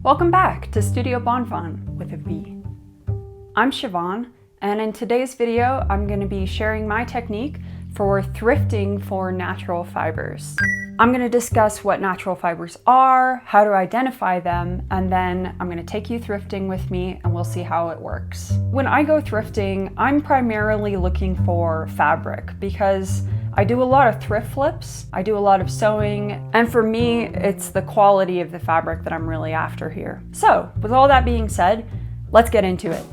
Welcome back to Studio Bonfon with a V. I'm Siobhan, and in today's video, I'm going to be sharing my technique for thrifting for natural fibers. I'm going to discuss what natural fibers are, how to identify them, and then I'm going to take you thrifting with me and we'll see how it works. When I go thrifting, I'm primarily looking for fabric because I do a lot of thrift flips, I do a lot of sewing, and for me, it's the quality of the fabric that I'm really after here. So, with all that being said, let's get into it.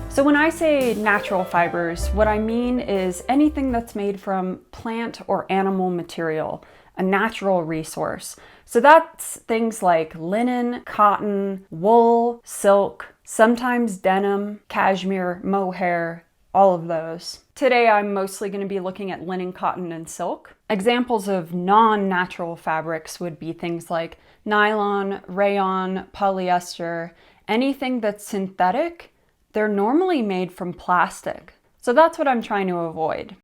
So when I say natural fibers, what I mean is anything that's made from plant or animal material, a natural resource. So that's things like linen, cotton, wool, silk, sometimes denim, cashmere, mohair, all of those. Today I'm mostly going to be looking at linen, cotton, and silk. Examples of non-natural fabrics would be things like nylon, rayon, polyester, anything that's synthetic. They're normally made from plastic. So that's what I'm trying to avoid.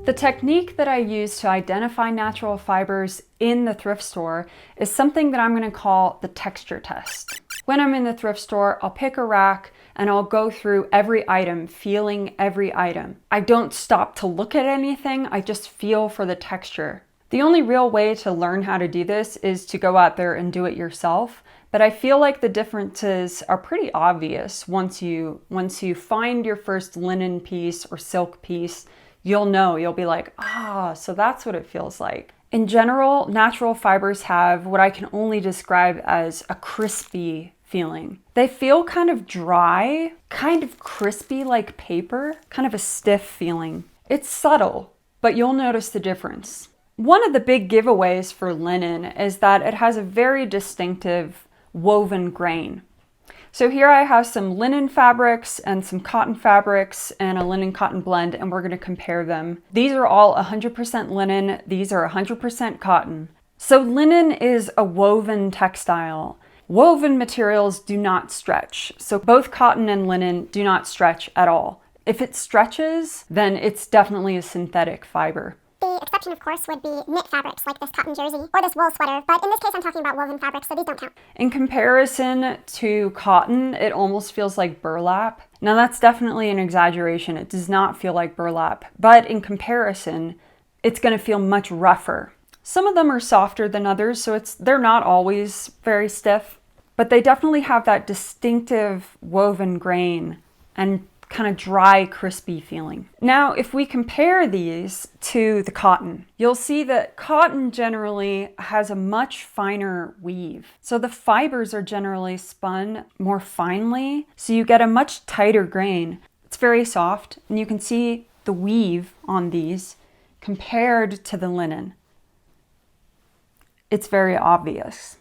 The technique that I use to identify natural fibers in the thrift store is something that I'm going to call the texture test. When I'm in the thrift store, I'll pick a rack and I'll go through every item, feeling every item. I don't stop to look at anything, I just feel for the texture. The only real way to learn how to do this is to go out there and do it yourself. But I feel like the differences are pretty obvious once you find your first linen piece or silk piece. You'll know, you'll be like, so that's what it feels like. In general, natural fibers have what I can only describe as a crispy feeling. They feel kind of dry, kind of crispy like paper, kind of a stiff feeling. It's subtle, but you'll notice the difference. One of the big giveaways for linen is that it has a very distinctive woven grain. So here I have some linen fabrics and some cotton fabrics and a linen cotton blend, and we're going to compare them. These are all 100% linen. These are 100% cotton. So linen is a woven textile. Woven materials do not stretch. So both cotton and linen do not stretch at all. If it stretches, then it's definitely a synthetic fiber. The exception, of course, would be knit fabrics like this cotton jersey or this wool sweater, but in this case I'm talking about woven fabrics, so these don't count. In comparison to cotton, it almost feels like burlap. Now that's definitely an exaggeration. It does not feel like burlap, but in comparison, it's going to feel much rougher. Some of them are softer than others, so they're not always very stiff, but they definitely have that distinctive woven grain and kind of dry, crispy feeling. Now, if we compare these to the cotton, you'll see that cotton generally has a much finer weave. So the fibers are generally spun more finely, so you get a much tighter grain. It's very soft, and you can see the weave on these compared to the linen. It's very obvious.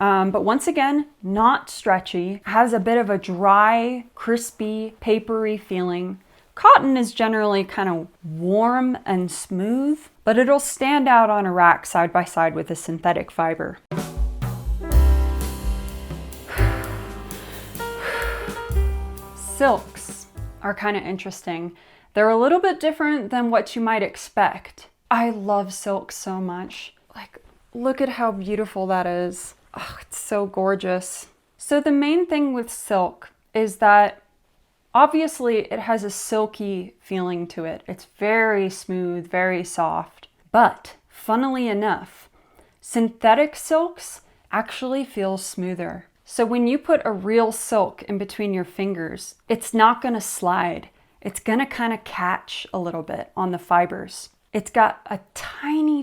But once again, not stretchy, has a bit of a dry, crispy, papery feeling. Cotton is generally kind of warm and smooth, but it'll stand out on a rack side by side with a synthetic fiber. Silks are kind of interesting. They're a little bit different than what you might expect. I love silk so much. Like, look at how beautiful that is. Oh, it's so gorgeous. So the main thing with silk is that obviously it has a silky feeling to it. It's very smooth, very soft. But funnily enough, synthetic silks actually feel smoother. So when you put a real silk in between your fingers, it's not going to slide. It's going to kind of catch a little bit on the fibers. It's got a tiny,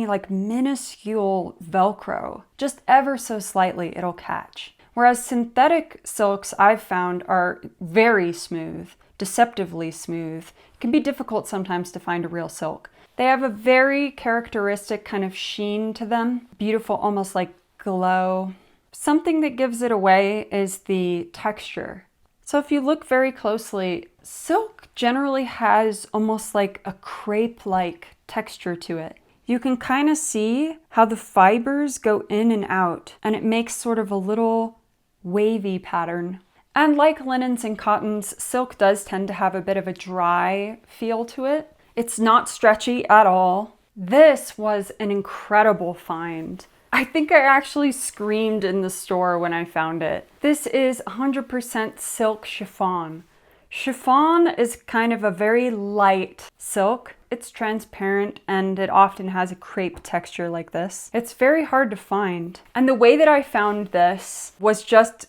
like minuscule Velcro. Just ever so slightly, it'll catch. Whereas synthetic silks I've found are very smooth, deceptively smooth. It can be difficult sometimes to find a real silk. They have a very characteristic kind of sheen to them. Beautiful, almost like glow. Something that gives it away is the texture. So if you look very closely, silk generally has almost like a crepe-like texture to it. You can kind of see how the fibers go in and out, and it makes sort of a little wavy pattern. And like linens and cottons, silk does tend to have a bit of a dry feel to it. It's not stretchy at all. This was an incredible find. I think I actually screamed in the store when I found it. This is 100% silk chiffon. Chiffon is kind of a very light silk. It's transparent and it often has a crepe texture like this. It's very hard to find. And the way that I found this was just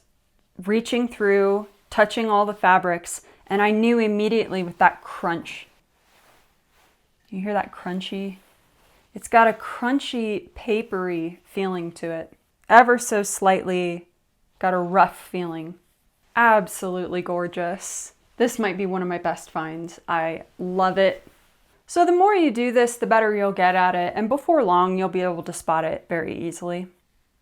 reaching through, touching all the fabrics, and I knew immediately with that crunch. You hear that crunchy? It's got a crunchy, papery feeling to it. Ever so slightly, got a rough feeling. Absolutely gorgeous. This might be one of my best finds. I love it. So the more you do this, the better you'll get at it, and before long, you'll be able to spot it very easily.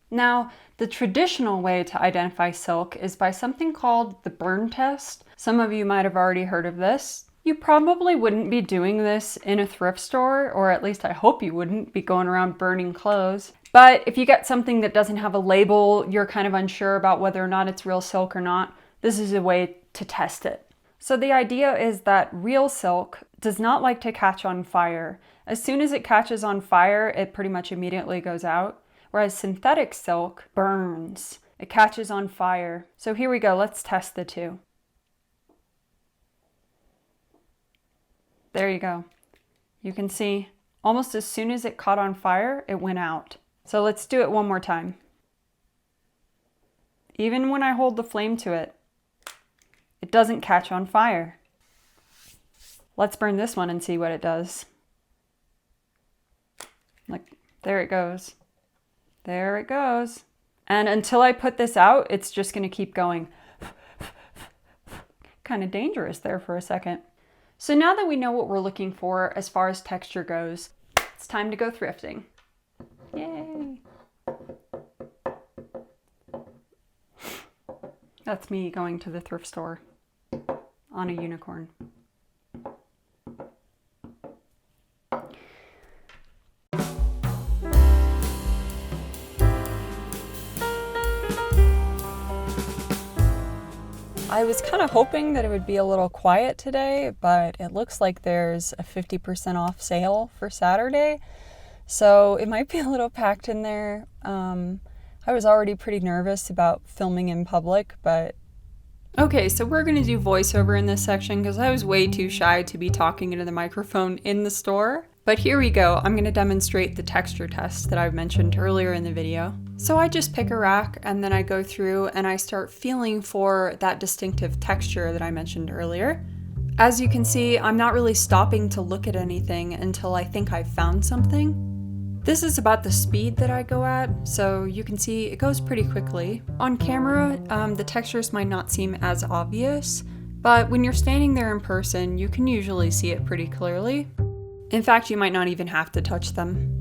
Now, the traditional way to identify silk is by something called the burn test. Some of you might have already heard of this. You probably wouldn't be doing this in a thrift store, or at least I hope you wouldn't be going around burning clothes. But if you get something that doesn't have a label, you're kind of unsure about whether or not it's real silk or not, this is a way to test it. So the idea is that real silk does not like to catch on fire. As soon as it catches on fire, it pretty much immediately goes out. Whereas synthetic silk burns. It catches on fire. So here we go, let's test the two. There you go. You can see almost as soon as it caught on fire, it went out. So let's do it one more time. Even when I hold the flame to it, it doesn't catch on fire. Let's burn this one and see what it does. Look, there it goes. There it goes. And until I put this out, it's just going to keep going. Kind of dangerous there for a second. So now that we know what we're looking for as far as texture goes, it's time to go thrifting. Yay! That's me going to the thrift store on a unicorn. I was kind of hoping that it would be a little quiet today, but it looks like there's a 50% off sale for Saturday, so it might be a little packed in there. I was already pretty nervous about filming in public, but... Okay, so we're going to do voiceover in this section because I was way too shy to be talking into the microphone in the store. But here we go. I'm going to demonstrate the texture test that I mentioned earlier in the video. So I just pick a rack and then I go through and I start feeling for that distinctive texture that I mentioned earlier. As you can see, I'm not really stopping to look at anything until I think I've found something. This is about the speed that I go at, so you can see it goes pretty quickly. On camera, the textures might not seem as obvious, but when you're standing there in person, you can usually see it pretty clearly. In fact, you might not even have to touch them.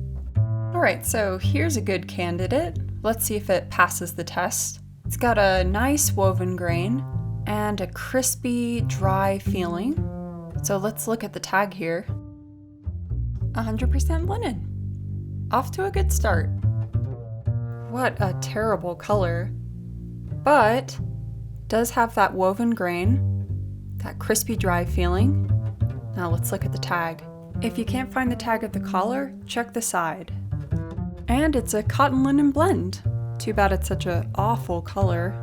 Alright, so here's a good candidate. Let's see if it passes the test. It's got a nice woven grain and a crispy, dry feeling. So let's look at the tag here. 100% linen. Off to a good start. What a terrible color. But does have that woven grain, that crispy, dry feeling. Now let's look at the tag. If you can't find the tag of the collar, check the side. And it's a cotton linen blend. Too bad it's such an awful color.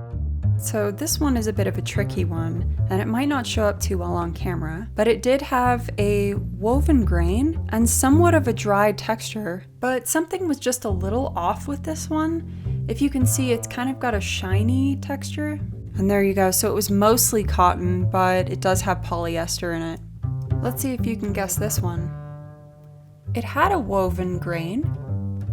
So this one is a bit of a tricky one, and it might not show up too well on camera, but it did have a woven grain and somewhat of a dry texture, but something was just a little off with this one. If you can see, it's kind of got a shiny texture. And there you go, so it was mostly cotton, but it does have polyester in it. Let's see if you can guess this one. It had a woven grain.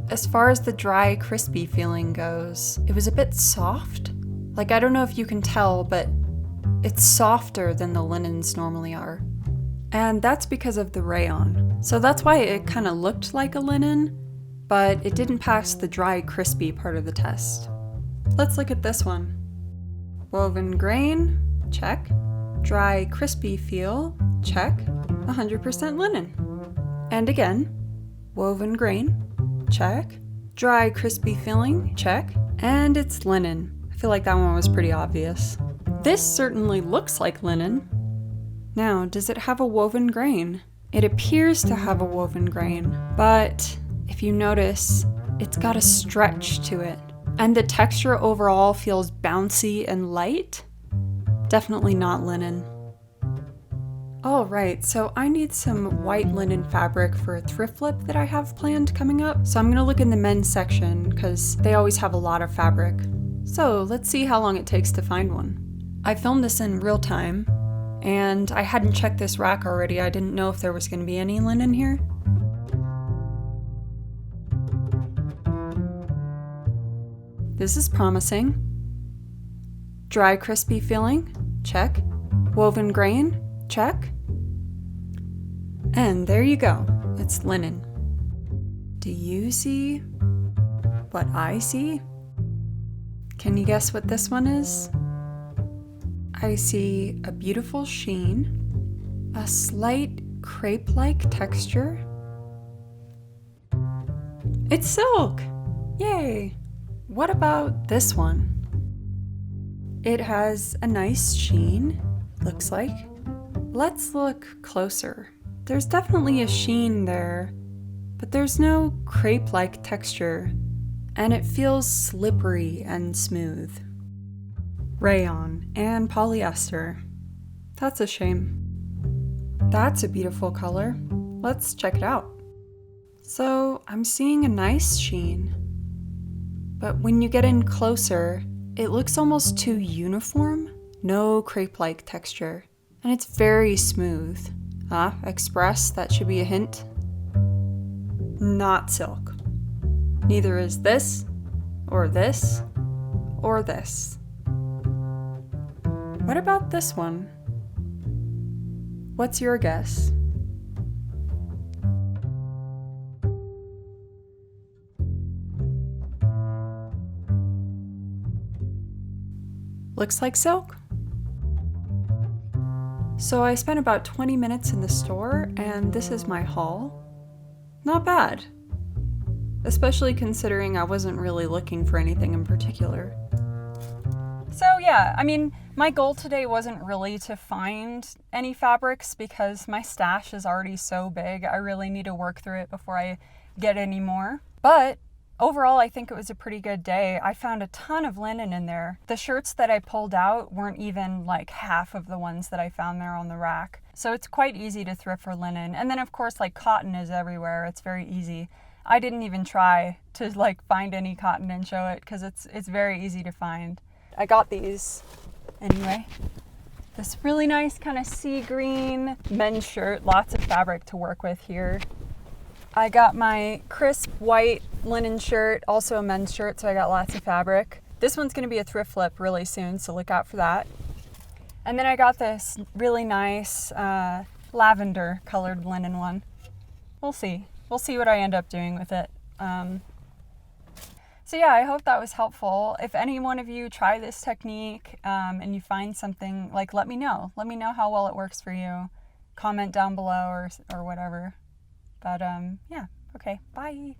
As far as the dry, crispy feeling goes, it was a bit soft. Like, I don't know if you can tell, but it's softer than the linens normally are. And that's because of the rayon. So that's why it kind of looked like a linen, but it didn't pass the dry, crispy part of the test. Let's look at this one. Woven grain, check. Dry, crispy feel, check. 100% linen. And again, woven grain, check. Dry, crispy feeling, check. And it's linen. I feel like that one was pretty obvious. This certainly looks like linen. Now, does it have a woven grain? It appears to have a woven grain, but if you notice, it's got a stretch to it. And the texture overall feels bouncy and light. Definitely not linen. All right, so I need some white linen fabric for a thrift flip that I have planned coming up. So I'm gonna look in the men's section because they always have a lot of fabric. So let's see how long it takes to find one. I filmed this in real time and I hadn't checked this rack already. I didn't know if there was gonna be any linen here. This is promising. Dry, crispy feeling, check. Woven grain, check. And there you go, it's linen. Do you see what I see? Can you guess what this one is? I see a beautiful sheen, a slight crepe-like texture. It's silk! Yay! What about this one? It has a nice sheen, looks like. Let's look closer. There's definitely a sheen there, but there's no crepe-like texture, and it feels slippery and smooth. Rayon and polyester. That's a shame. That's a beautiful color. Let's check it out. So I'm seeing a nice sheen, but when you get in closer, it looks almost too uniform. No crepe-like texture, and it's very smooth. Express, that should be a hint. Not silk. Neither is this, or this, or this. What about this one? What's your guess? Looks like silk. So I spent about 20 minutes in the store, and this is my haul. Not bad. Especially considering I wasn't really looking for anything in particular. So yeah, I mean, my goal today wasn't really to find any fabrics because my stash is already so big. I really need to work through it before I get any more. But overall, I think it was a pretty good day. I found a ton of linen in there. The shirts that I pulled out weren't even like half of the ones that I found there on the rack. So it's quite easy to thrift for linen. And then of course, like cotton is everywhere. It's very easy. I didn't even try to like find any cotton and show it because it's very easy to find. I got these anyway. This really nice kind of sea green men's shirt. Lots of fabric to work with here. I got my crisp white linen shirt, also a men's shirt, so I got lots of fabric. This one's gonna be a thrift flip really soon, so look out for that. And then I got this really nice lavender colored linen one. We'll see. We'll see what I end up doing with it. So yeah, I hope that was helpful. If any one of you try this technique and you find something, like let me know. Let me know how well it works for you. Comment down below or whatever. But yeah, okay, bye.